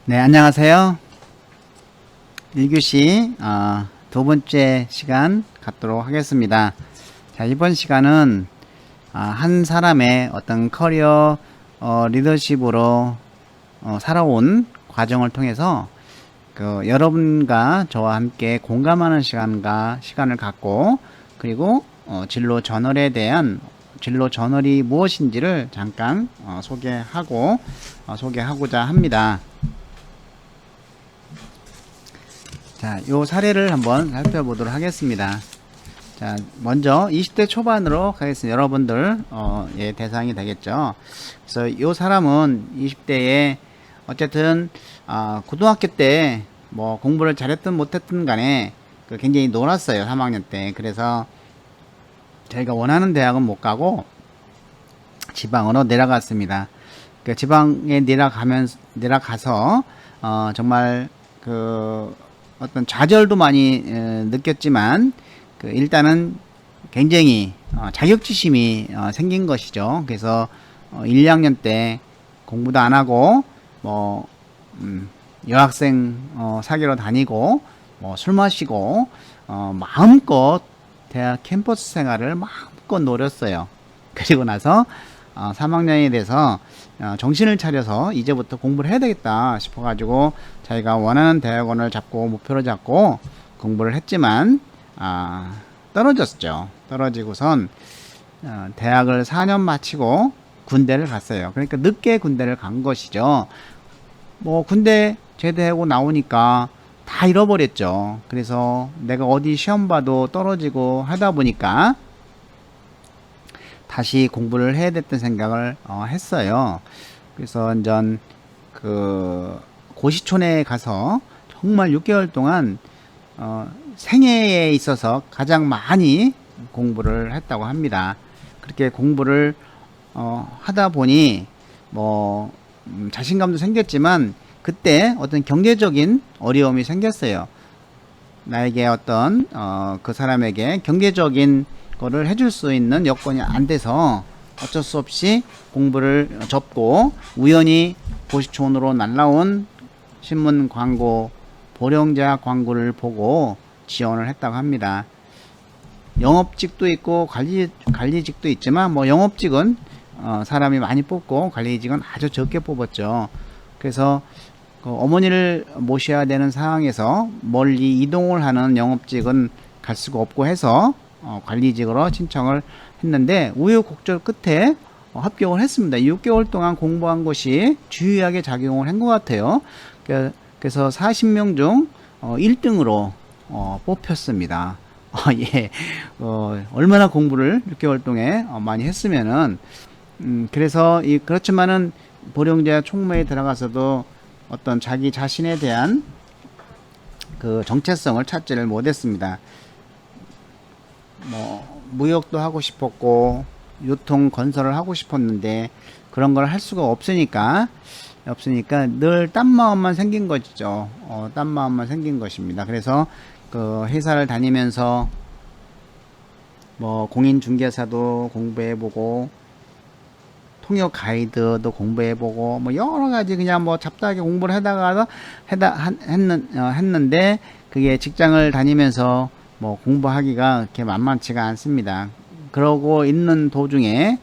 네, 안녕하세요. 1교시 두 번째 시간 갖도록 하겠습니다. 자, 이번 시간은 한 사람의 어떤 커리어 리더십으로 살아온 과정을 통해서 여러분과 저와 함께 공감하는 시간을 갖고, 그리고 진로 전월에 대한 진로 전월이 무엇인지를 잠깐 소개하고자 합니다. 자, 요 사례를 한번 살펴보도록 하겠습니다. 자, 먼저 20대 초반으로 가겠습니다. 여러분들 예, 대상이 되겠죠. 그래서 요 사람은 20대에 어쨌든 고등학교 때 뭐 공부를 잘했든 못했든 간에 굉장히 놀았어요. 3학년 때. 그래서 저희가 원하는 대학은 못 가고 지방으로 내려갔습니다. 지방에 내려가서 정말 어떤 좌절도 많이 느꼈지만 일단은 굉장히 자격지심이 생긴 것이죠. 그래서 1, 2학년 때 공부도 안 하고 뭐 여학생 사귀러 다니고 뭐 술 마시고 마음껏 대학 캠퍼스 생활을 마음껏 노렸어요. 그리고 나서 3학년이 돼서 정신을 차려서 이제부터 공부를 해야 되겠다 싶어가지고 자기가 원하는 대학원을 잡고 목표를 잡고 공부를 했지만 떨어졌죠. 떨어지고선 대학을 4년 마치고 군대를 갔어요. 그러니까 늦게 군대를 간 것이죠. 뭐 군대 제대하고 나오니까 다 잃어버렸죠. 그래서 내가 어디 시험 봐도 떨어지고 하다 보니까 다시 공부를 해야 됐던 생각을 했어요. 그래서 완전 고시촌에 가서 정말 6개월 동안 생애에 있어서 가장 많이 공부를 했다고 합니다. 그렇게 공부를 하다 보니 뭐 자신감도 생겼지만 그때 어떤 경제적인 어려움이 생겼어요. 나에게 어떤 그 사람에게 경제적인 거를 해줄 수 있는 여건이 안 돼서 어쩔 수 없이 공부를 접고 우연히 고시촌으로 날라온 신문 광고, 보령제약 광고를 보고 지원을 했다고 합니다. 영업직도 있고 관리직도 있지만 뭐 영업직은 사람이 많이 뽑고 관리직은 아주 적게 뽑았죠. 그래서 어머니를 모셔야 되는 상황에서 멀리 이동을 하는 영업직은 갈 수가 없고 해서 관리직으로 신청을 했는데 우여곡절 끝에 합격을 했습니다. 6개월 동안 공부한 것이 주요하게 작용을 한 것 같아요. 그래서 40명 중 1등으로 뽑혔습니다. 예, 얼마나 공부를 6개월 동안 많이 했으면은 그래서 그렇지만은 보령제약 총무에 들어가서도 어떤 자기 자신에 대한 정체성을 찾지를 못했습니다. 뭐 무역도 하고 싶었고 유통 건설을 하고 싶었는데 그런 걸 할 수가 없으니까 늘 딴 마음만 생긴 것이죠. 딴 마음만 생긴 것입니다. 그래서 회사를 다니면서 뭐 공인중개사도 공부해보고 통역 가이드도 공부해보고 뭐 여러 가지 그냥 뭐 잡다하게 공부를 했는데 그게 직장을 다니면서 뭐 공부하기가 그렇게 만만치가 않습니다. 그러고 있는 도중에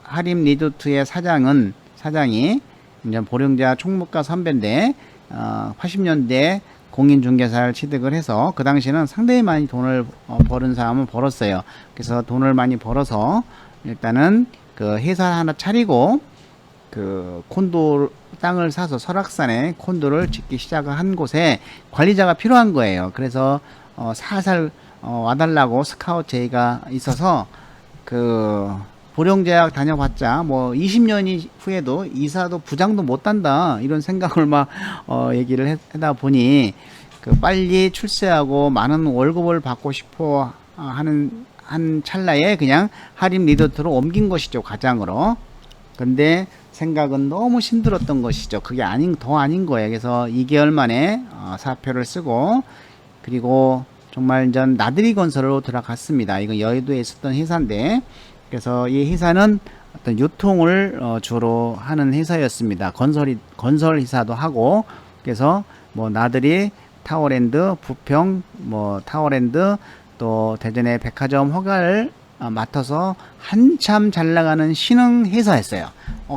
하림 리조트의 사장이 이제 보령제약 총무과 선배인데 80년대 공인중개사를 취득을 해서 그 당시에는 상당히 많이 돈을 버는 사람은 벌었어요. 그래서 돈을 많이 벌어서 일단은 회사 하나 차리고 콘도 땅을 사서 설악산에 콘도를 짓기 시작을 한 곳에 관리자가 필요한 거예요. 그래서 살살 와달라고 스카우트 제의가 있어서 보령제약 다녀봤자 뭐 20년 후에도 이사도 부장도 못 단다 이런 생각을 막 얘기를 하다 보니 빨리 출세하고 많은 월급을 받고 싶어 하는 한 찰나에 그냥 하림 리조트로 옮긴 것이죠, 과장으로. 근데 생각은 너무 힘들었던 것이죠. 그게 더 아닌 거예요. 그래서 2개월 만에 사표를 쓰고 그리고 정말 나들이 건설로 들어갔습니다. 이건 여의도에 있었던 회사인데 그래서 이 회사는 어떤 유통을 주로 하는 회사였습니다. 건설 회사도 하고, 그래서 뭐 나들이, 타워랜드, 부평, 뭐 타워랜드, 또 대전의 백화점 허가를 맡아서 한참 잘 나가는 신흥 회사였어요.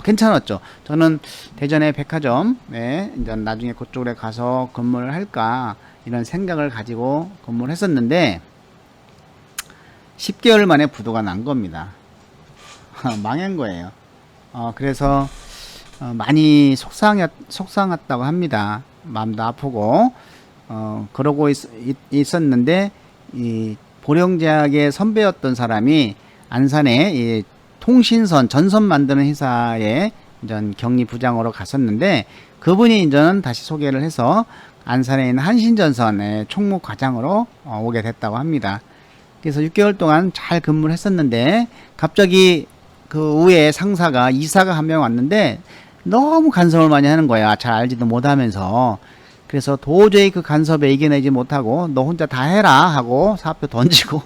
괜찮았죠. 저는 대전의 백화점에 이제 나중에 그쪽에 가서 근무를 할까 이런 생각을 가지고 근무를 했었는데 10개월 만에 부도가 난 겁니다. 망한 거예요. 그래서 많이 속상했다고 합니다. 마음도 아프고 그러고 있었는데 이 보령제약의 선배였던 사람이 안산에 이 통신선 전선 만드는 회사에 이전 경리 부장으로 갔었는데 그분이 이제는 다시 소개를 해서 안산에 있는 한신전선의 총무 과장으로 오게 됐다고 합니다. 그래서 6개월 동안 잘 근무를 했었는데 갑자기 그 위에 상사가 이사가 한 명 왔는데 너무 간섭을 많이 하는 거야. 잘 알지도 못하면서. 그래서 도저히 그 간섭에 이겨내지 못하고 너 혼자 다 해라 하고 사표 던지고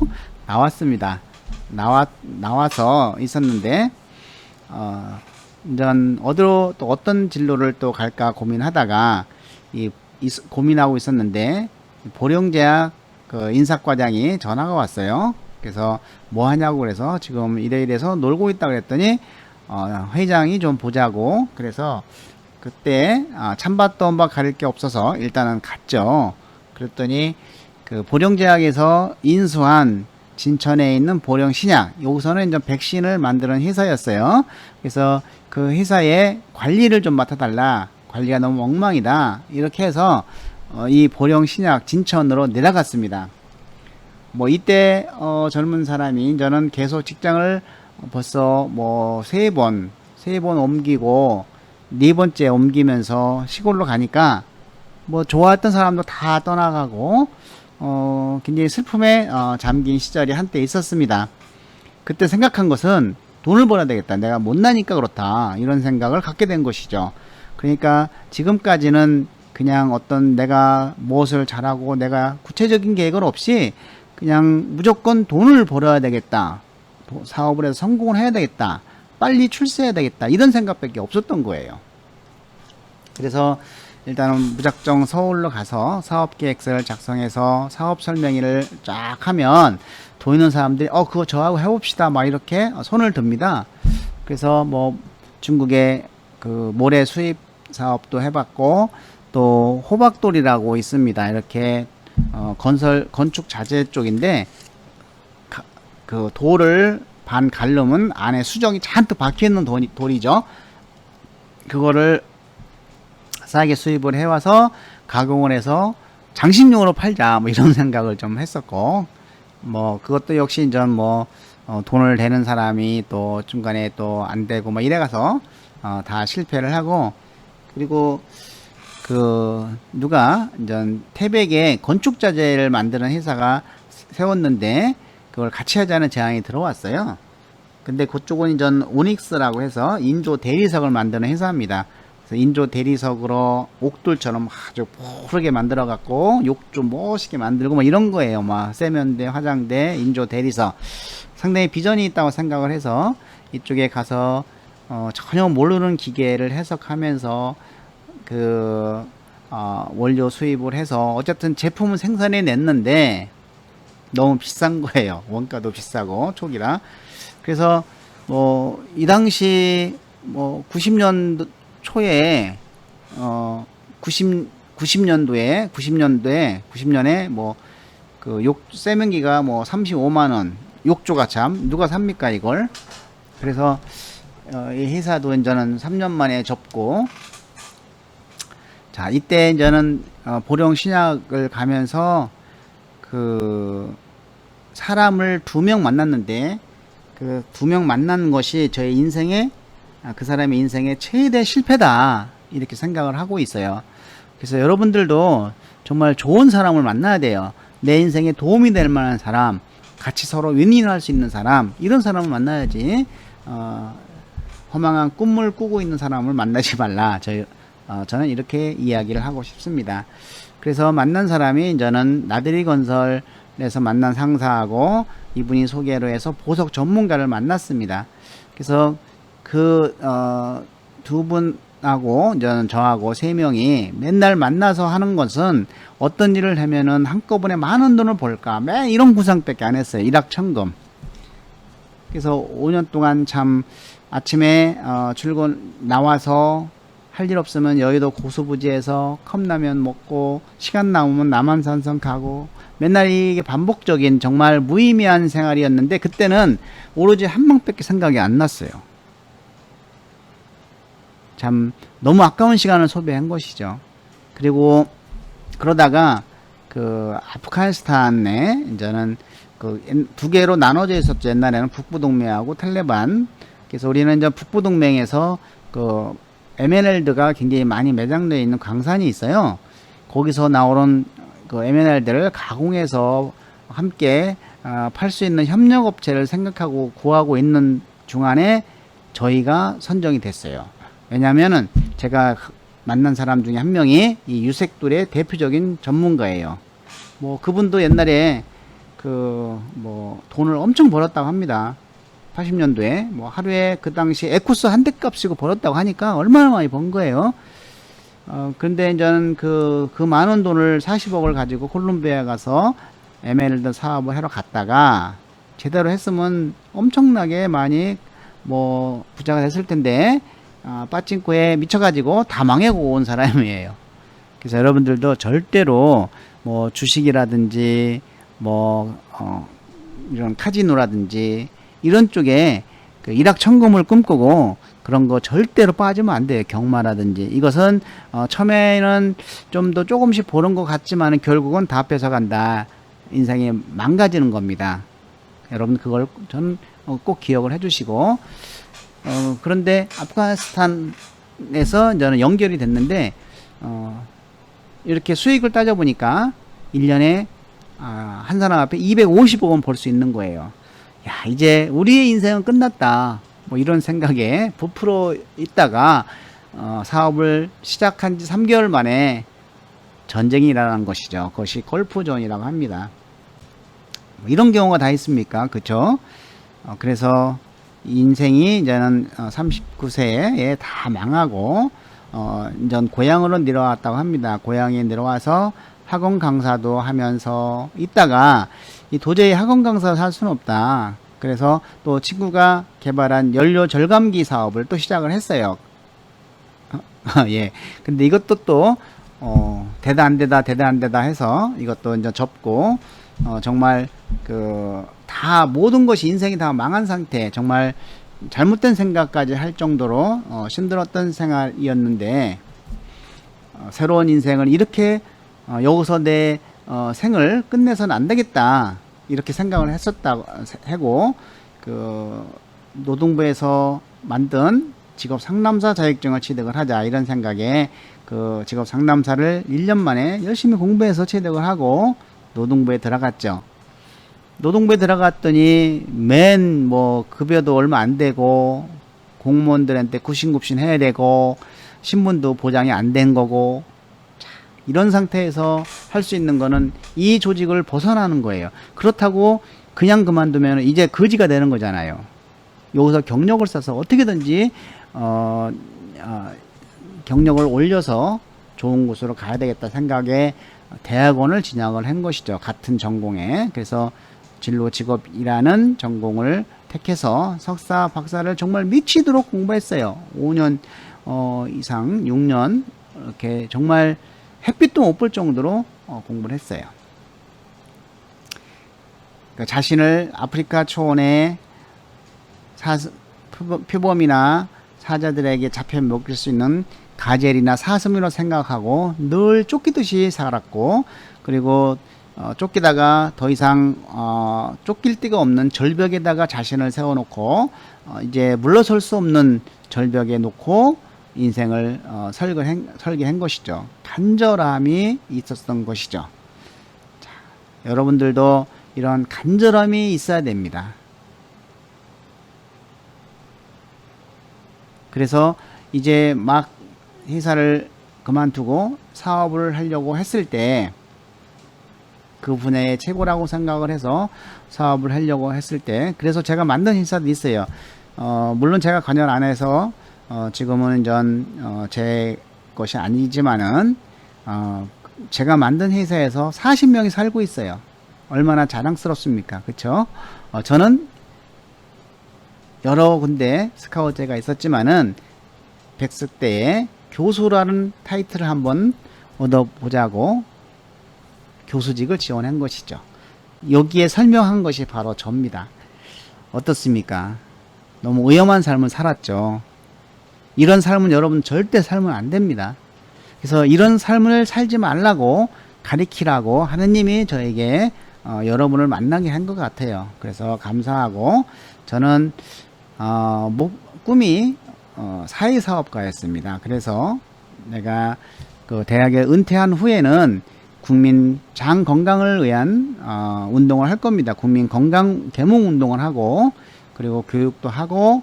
나왔습니다. 나와서 있었는데 이제 어디로 또 어떤 진로를 또 갈까 고민하다가 고민하고 있었는데 보령제약 그 인사과장이 전화가 왔어요. 그래서 뭐 하냐고 그래서 지금 이래서 놀고 있다 그랬더니 회장이 좀 보자고 그래서 그때 찬밥도 바 가릴 게 없어서 일단은 갔죠. 그랬더니 그 보령제약에서 인수한 진천에 있는 보령신약 여기서는 이제 백신을 만드는 회사였어요. 그래서 그 회사의 관리를 좀 맡아달라. 관리가 너무 엉망이다. 이렇게 해서 이 보령신약 진천으로 내려갔습니다. 뭐 이때 젊은 사람이 저는 계속 직장을 벌써 뭐 세 번 옮기고 네 번째 옮기면서 시골로 가니까 뭐 좋아했던 사람도 다 떠나가고 굉장히 슬픔에 잠긴 시절이 한때 있었습니다. 그때 생각한 것은 돈을 벌어야 되겠다. 내가 못나니까 그렇다. 이런 생각을 갖게 된 것이죠. 그러니까 지금까지는 그냥 어떤 내가 무엇을 잘하고 내가 구체적인 계획은 없이 그냥 무조건 돈을 벌어야 되겠다. 사업을 해서 성공을 해야 되겠다. 빨리 출세해야 되겠다. 이런 생각밖에 없었던 거예요. 그래서 일단은 무작정 서울로 가서 사업계획서를 작성해서 사업 설명회를 쫙 하면 돈 있는 사람들이 그거 저하고 해봅시다. 막 이렇게 손을 듭니다. 그래서 뭐 중국의 그 모래 수입 사업도 해봤고 또 호박돌이라고 있습니다. 이렇게 건축 자재 쪽인데 그 돌을 반 갈르면 안에 수정이 잔뜩 박혀있는 돌이죠. 그거를 싸게 수입을 해와서 가공을 해서 장식용으로 팔자 뭐 이런 생각을 좀 했었고 뭐 그것도 역시 이제 뭐 돈을 대는 사람이 또 중간에 또 안 되고 뭐 이래가서 다 실패를 하고 그리고 그 누가 이제 태백에 건축 자재를 만드는 회사가 세웠는데 그걸 같이 하자는 제안이 들어왔어요. 근데 그쪽은 이제 오닉스라고 해서 인조 대리석을 만드는 회사입니다. 그래서 인조 대리석으로 옥돌처럼 아주 푸르게 만들어 갖고 욕조 멋있게 만들고 뭐 이런 거예요. 막 세면대, 화장대, 인조 대리석. 상당히 비전이 있다고 생각을 해서 이쪽에 가서 전혀 모르는 기계를 해석하면서 그 원료 수입을 해서 어쨌든 제품을 생산해 냈는데 너무 비싼 거예요. 원가도 비싸고 초기라. 그래서 뭐 이 당시 뭐 90년 초에 90년에 뭐 그 세면기가 뭐 35만 원 욕조가 참 누가 삽니까 이걸. 그래서 이 회사도 이제는 3년 만에 접고 자 이때 이제는 보령신약을 가면서 그 사람을 2명 만났는데 그 2명 만난 것이 저의 인생에 그 사람의 인생의 최대 실패다 이렇게 생각을 하고 있어요. 그래서 여러분들도 정말 좋은 사람을 만나야 돼요. 내 인생에 도움이 될 만한 사람, 같이 서로 윈윈할 수 있는 사람, 이런 사람을 만나야지 허망한 꿈을 꾸고 있는 사람을 만나지 말라. 저는 이렇게 이야기를 하고 싶습니다. 그래서 만난 사람이 저는 나들이 건설에서 만난 상사하고 이분이 소개로 해서 보석 전문가를 만났습니다. 그래서 두 분하고 저하고 세 명이 맨날 만나서 하는 것은 어떤 일을 하면은 한꺼번에 많은 돈을 벌까 매 이런 구상밖에 안 했어요. 일확천금. 그래서 5년 동안 참 아침에 출근 나와서 할 일 없으면 여의도 고수부지에서 컵라면 먹고 시간 남으면 남한산성 가고 맨날 이게 반복적인 정말 무의미한 생활이었는데 그때는 오로지 한 방밖에 생각이 안 났어요. 참 너무 아까운 시간을 소비한 것이죠. 그리고 그러다가 그 아프가니스탄에 이제는 그 두 개로 나눠져 있었죠. 옛날에는 북부동맹하고 탈레반. 그래서 우리는 이제 북부동맹에서 그 에메랄드가 굉장히 많이 매장되어 있는 광산이 있어요. 거기서 나오는 그 에메랄드를 가공해서 함께 팔 수 있는 협력업체를 생각하고 구하고 있는 중간에 저희가 선정이 됐어요. 왜냐하면은 제가 만난 사람 중에 한 명이 이 유색돌의 대표적인 전문가예요. 뭐 그분도 옛날에 그 뭐 돈을 엄청 벌었다고 합니다. 80년도에 뭐 하루에 그 당시 에쿠스 한 대 값이고 벌었다고 하니까 얼마나 많이 번 거예요. 그런데 저는 그 많은 돈을 40억을 가지고 콜롬비아에 가서 에메랄드 사업을 하러 갔다가 제대로 했으면 엄청나게 많이 뭐 부자가 됐을 텐데 빠찡코에 미쳐가지고 다 망하고 온 사람이에요. 그래서 여러분들도 절대로 뭐 주식이라든지 뭐 이런 카지노라든지 이런 쪽에 그 일확천금을 꿈꾸고 그런 거 절대로 빠지면 안 돼요. 경마라든지 이것은 처음에는 좀 더 조금씩 보는 것 같지만 결국은 다 뺏어간다. 인생이 망가지는 겁니다. 여러분 그걸 저는 꼭 기억을 해주시고 그런데 아프가니스탄에서 저는 연결이 됐는데 이렇게 수익을 따져보니까 1년에 한 사람 앞에 250억 원 벌 수 있는 거예요. 야, 이제 우리의 인생은 끝났다. 뭐 이런 생각에 부풀어 있다가 사업을 시작한 지 3개월 만에 전쟁이 일어난 것이죠. 그것이 걸프존이라고 합니다. 뭐 이런 경우가 다 있습니까? 그쵸? 그래서 인생이 이제는 39세에 다 망하고 이제 고향으로 내려왔다고 합니다. 고향에 내려와서 학원 강사도 하면서 있다가 도저히 학원 강사를 할 수는 없다. 그래서 또 친구가 개발한 연료 절감기 사업을 또 시작을 했어요. 예. 근데 이것도 또 되다 안 되다 해서 이것도 이제 접고 정말 다 모든 것이 인생이 다 망한 상태, 정말 잘못된 생각까지 할 정도로 힘들었던 생활이었는데 새로운 인생을 이렇게 여기서 내 생을 끝내서는 안 되겠다 이렇게 생각을 했었다고 하고 노동부에서 만든 직업 상담사 자격증을 취득을 하자 이런 생각에 직업 상담사를 1년 만에 열심히 공부해서 취득을 하고 노동부에 들어갔죠. 노동부에 들어갔더니 맨 뭐 급여도 얼마 안 되고 공무원들한테 굽신굽신 해야 되고 신분도 보장이 안 된 거고 이런 상태에서 할 수 있는 거는 이 조직을 벗어나는 거예요. 그렇다고 그냥 그만두면 이제 거지가 되는 거잖아요. 여기서 경력을 쌓아서 어떻게든지 경력을 올려서 좋은 곳으로 가야 되겠다 생각에 대학원을 진학을 한 것이죠. 같은 전공에. 그래서 진로 직업이라는 전공을 택해서 석사, 박사를 정말 미치도록 공부했어요. 5년 이상, 6년 이렇게 정말 햇빛도 못 볼 정도로 공부를 했어요. 그러니까 자신을 아프리카 초원의 표범이나 사자들에게 잡혀 먹일 수 있는 가젤이나 사슴이라고 생각하고 늘 쫓기듯이 살았고, 그리고 쫓기다가 더 이상 쫓길 데가 없는 절벽에다가 자신을 세워놓고 이제 물러설 수 없는 절벽에 놓고 인생을 설계한 것이죠. 간절함이 있었던 것이죠. 자, 여러분들도 이런 간절함이 있어야 됩니다. 그래서 이제 막 회사를 그만두고 사업을 하려고 했을 때 그 분야의 최고라고 생각을 해서 사업을 하려고 했을 때, 그래서 제가 만든 회사도 있어요. 물론 제가 관여를 안 해서 지금은 제 것이 아니지만은 제가 만든 회사에서 40명이 살고 있어요. 얼마나 자랑스럽습니까? 그쵸? 저는 여러 군데 스카우트제가 있었지만은 백석 때에 교수라는 타이틀을 한번 얻어보자고 교수직을 지원한 것이죠. 여기에 설명한 것이 바로 접니다. 어떻습니까? 너무 위험한 삶을 살았죠. 이런 삶은 여러분 절대 살면 안 됩니다. 그래서 이런 삶을 살지 말라고 가리키라고 하느님이 저에게 여러분을 만나게 한 것 같아요. 그래서 감사하고 저는 꿈이 사회사업가였습니다. 그래서 내가 그 대학에 은퇴한 후에는 국민 장 건강을 위한 운동을 할 겁니다. 국민 건강 계몽 운동을 하고 그리고 교육도 하고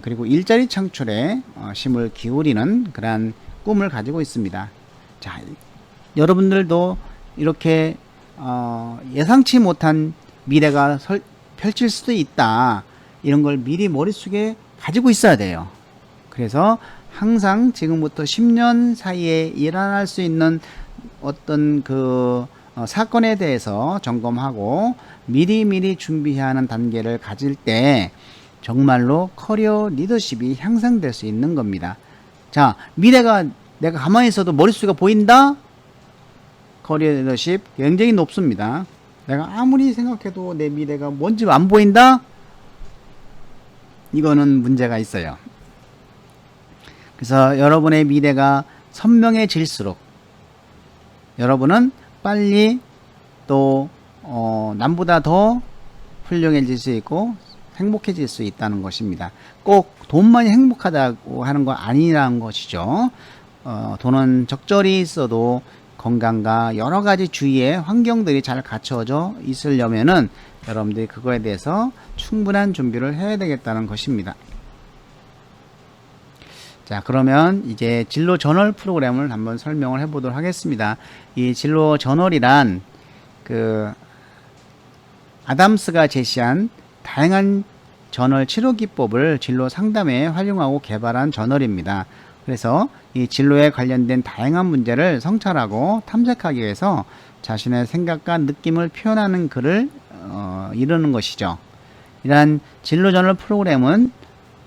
그리고 일자리 창출에 힘을 기울이는 그러한 꿈을 가지고 있습니다. 자, 여러분들도 이렇게 예상치 못한 미래가 펼칠 수도 있다. 이런 걸 미리 머릿속에 가지고 있어야 돼요. 그래서 항상 지금부터 10년 사이에 일어날 수 있는 어떤 그 사건에 대해서 점검하고 미리미리 준비해야 하는 단계를 가질 때 정말로 커리어 리더십이 향상될 수 있는 겁니다. 자, 미래가 내가 가만히 있어도 머릿속에 보인다? 커리어 리더십 굉장히 높습니다. 내가 아무리 생각해도 내 미래가 뭔지 안 보인다? 이거는 문제가 있어요. 그래서 여러분의 미래가 선명해질수록 여러분은 빨리 또 남보다 더 훌륭해질 수 있고 행복해질 수 있다는 것입니다. 꼭 돈만이 행복하다고 하는 거 아니라는 것이죠. 돈은 적절히 있어도 건강과 여러 가지 주위의 환경들이 잘 갖춰져 있으려면은 여러분들이 그거에 대해서 충분한 준비를 해야 되겠다는 것입니다. 자, 그러면 이제 진로 저널 프로그램을 한번 설명을 해 보도록 하겠습니다. 이 진로 저널이란 그 아담스가 제시한 다양한 저널 치료 기법을 진로 상담에 활용하고 개발한 저널입니다. 그래서 이 진로에 관련된 다양한 문제를 성찰하고 탐색하기 위해서 자신의 생각과 느낌을 표현하는 글을 이루는 것이죠. 이러한 진로 저널 프로그램은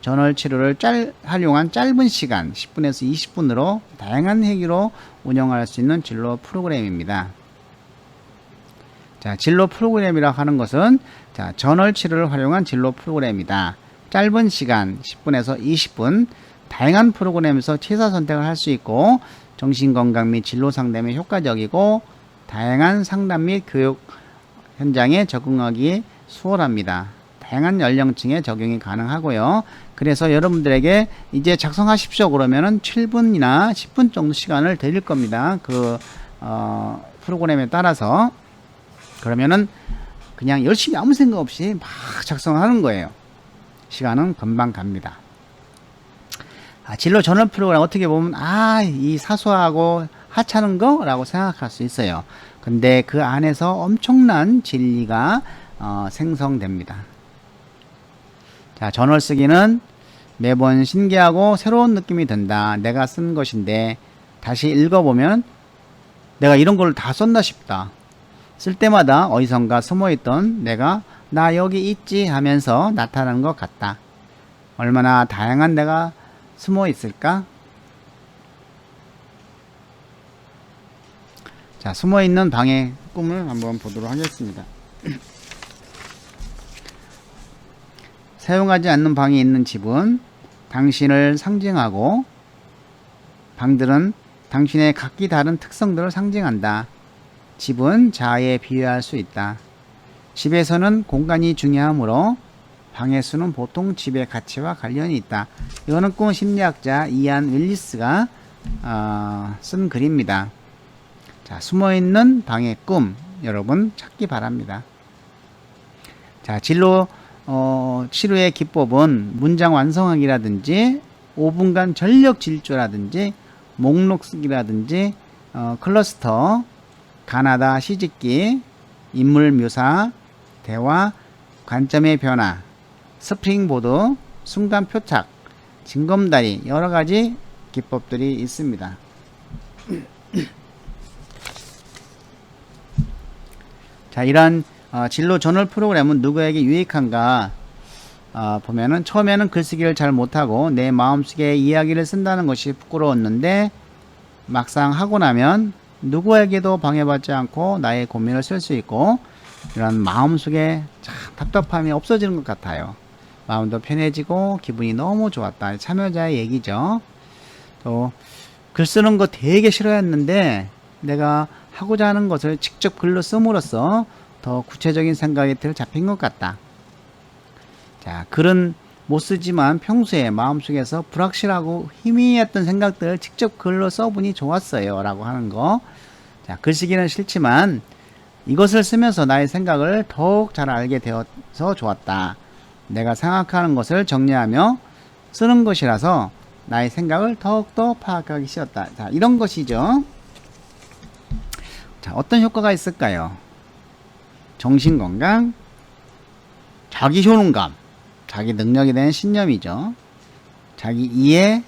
저널 치료를 활용한 짧은 시간 10분에서 20분으로 다양한 회기로 운영할 수 있는 진로 프로그램입니다. 자, 진로 프로그램이라고 하는 것은 자, 저널 치료를 활용한 진로 프로그램이다. 짧은 시간 10분에서 20분 다양한 프로그램에서 취사 선택을 할 수 있고 정신건강 및 진로 상담에 효과적이고 다양한 상담 및 교육 현장에 적응하기 수월합니다. 다양한 연령층에 적용이 가능하고요. 그래서 여러분들에게 이제 작성하십시오 그러면은 7분이나 10분 정도 시간을 드릴 겁니다. 그 프로그램에 따라서 그러면은 그냥 열심히 아무 생각 없이 막 작성하는 거예요. 시간은 금방 갑니다. 진로 저널 프로그램 어떻게 보면 이 사소하고 하찮은 거라고 생각할 수 있어요. 근데 그 안에서 엄청난 진리가 생성됩니다. 자, 저널 쓰기는 매번 신기하고 새로운 느낌이 든다. 내가 쓴 것인데 다시 읽어보면 내가 이런 걸 다 썼나 싶다. 쓸 때마다 어디선가 숨어있던 내가 나 여기 있지 하면서 나타나는 것 같다. 얼마나 다양한 내가 숨어 있을까? 자, 숨어 있는 방의 꿈을 한번 보도록 하겠습니다. 사용하지 않는 방이 있는 집은 당신을 상징하고 방들은 당신의 각기 다른 특성들을 상징한다. 집은 자아에 비유할 수 있다. 집에서는 공간이 중요하므로 방의 수는 보통 집의 가치와 관련이 있다. 이거는 꿈 심리학자 이안 윌리스가 쓴 글입니다. 자, 숨어있는 방의 꿈 여러분 찾기 바랍니다. 자, 진로 치료의 기법은 문장 완성하기라든지 5분간 전력 질주라든지 목록 쓰기라든지 클러스터, 가나다 시집기, 인물 묘사, 대화, 관점의 변화, 스프링보드, 순간 표착, 징검다리 여러가지 기법들이 있습니다. 자, 이러한 진로 전월 프로그램은 누구에게 유익한가 보면은 처음에는 글쓰기를 잘 못하고 내 마음속에 이야기를 쓴다는 것이 부끄러웠는데 막상 하고 나면 누구에게도 방해받지 않고 나의 고민을 쓸 수 있고 이런 마음속에 참 답답함이 없어지는 것 같아요. 마음도 편해지고 기분이 너무 좋았다. 참여자의 얘기죠. 또 글 쓰는 거 되게 싫어했는데 내가 하고자 하는 것을 직접 글로 씀으로써 더 구체적인 생각이 잡힌 것 같다. 자, 글은 못 쓰지만 평소에 마음속에서 불확실하고 희미했던 생각들을 직접 글로 써보니 좋았어요. 라고 하는 거. 자, 글쓰기는 싫지만 이것을 쓰면서 나의 생각을 더욱 잘 알게 되어서 좋았다. 내가 생각하는 것을 정리하며 쓰는 것이라서 나의 생각을 더욱더 파악하기 쉬웠다. 자, 이런 것이죠. 자, 어떤 효과가 있을까요? 정신건강, 자기 효능감, 자기 능력에 대한 신념이죠. 자기 이해,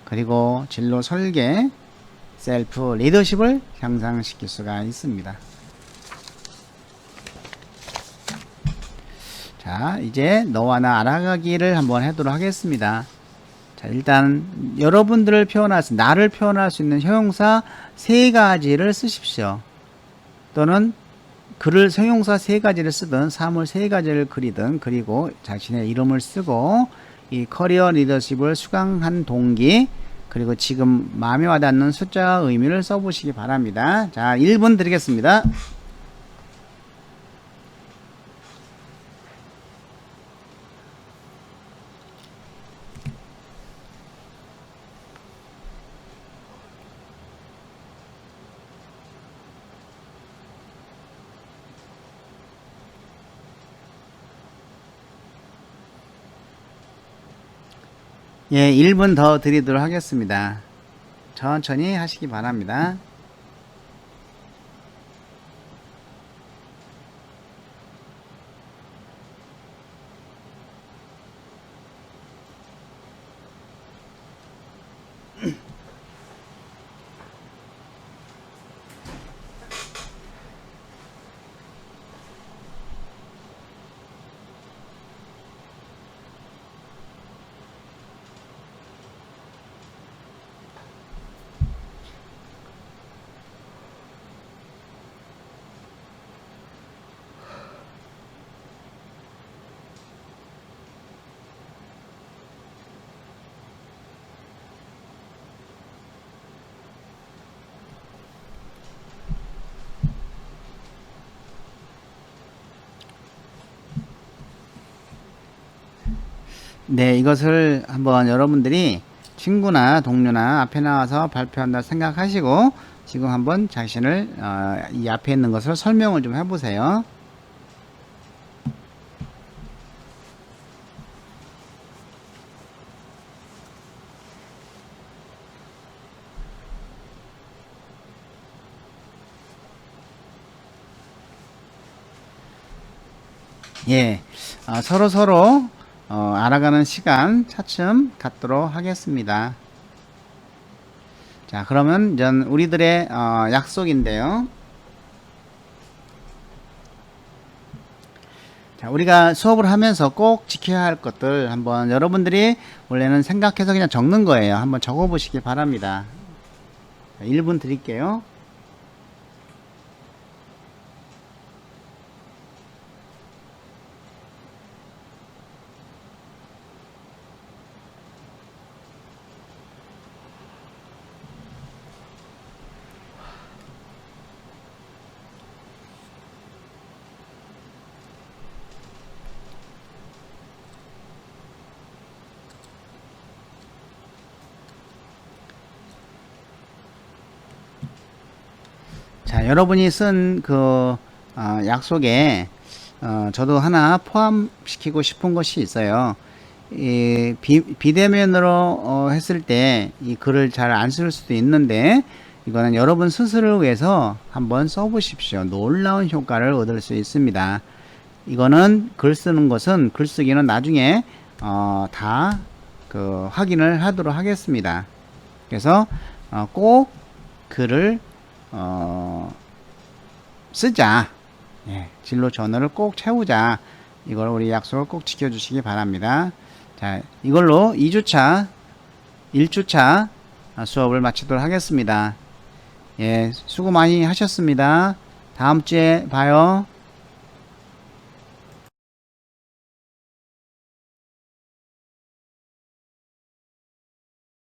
그리고 진로 설계, 셀프 리더십을 향상시킬 수가 있습니다. 자, 이제 너와 나 알아가기를 한번 하도록 하겠습니다. 자, 일단 여러분들을 나를 표현할 수 있는 형용사 3가지를 쓰십시오. 또는 글을 형용사 3가지를 쓰든 사물 3가지를 그리든 그리고 자신의 이름을 쓰고 이 커리어 리더십을 수강한 동기 그리고 지금 마음에 와닿는 숫자와 의미를 써보시기 바랍니다. 자, 1분 드리겠습니다. 예, 1분 더 드리도록 하겠습니다. 천천히 하시기 바랍니다. 네, 이것을 한번 여러분들이 친구나 동료나 앞에 나와서 발표한다 생각하시고 지금 한번 자신을 이 앞에 있는 것을 설명을 좀 해보세요. 예, 서로 알아가는 시간 차츰 갖도록 하겠습니다. 자, 그러면 전 우리들의 약속인데요. 자, 우리가 수업을 하면서 꼭 지켜야 할 것들 한번 여러분들이 원래는 생각해서 그냥 적는 거예요. 한번 적어 보시기 바랍니다. 1분 드릴게요. 자, 여러분이 쓴 그 약속에 저도 하나 포함시키고 싶은 것이 있어요. 이 비대면으로 했을 때 이 글을 잘 안 쓸 수도 있는데 이거는 여러분 스스로를 위해서 한번 써보십시오. 놀라운 효과를 얻을 수 있습니다. 이거는 글 쓰는 것은 글쓰기는 나중에 다 확인을 하도록 하겠습니다. 그래서 꼭 글을 쓰자. 예, 진로 전어를 꼭 채우자. 이걸 우리 약속을 꼭 지켜주시기 바랍니다. 자, 이걸로 2주차, 1주차 수업을 마치도록 하겠습니다. 예, 수고 많이 하셨습니다. 다음 주에 봐요.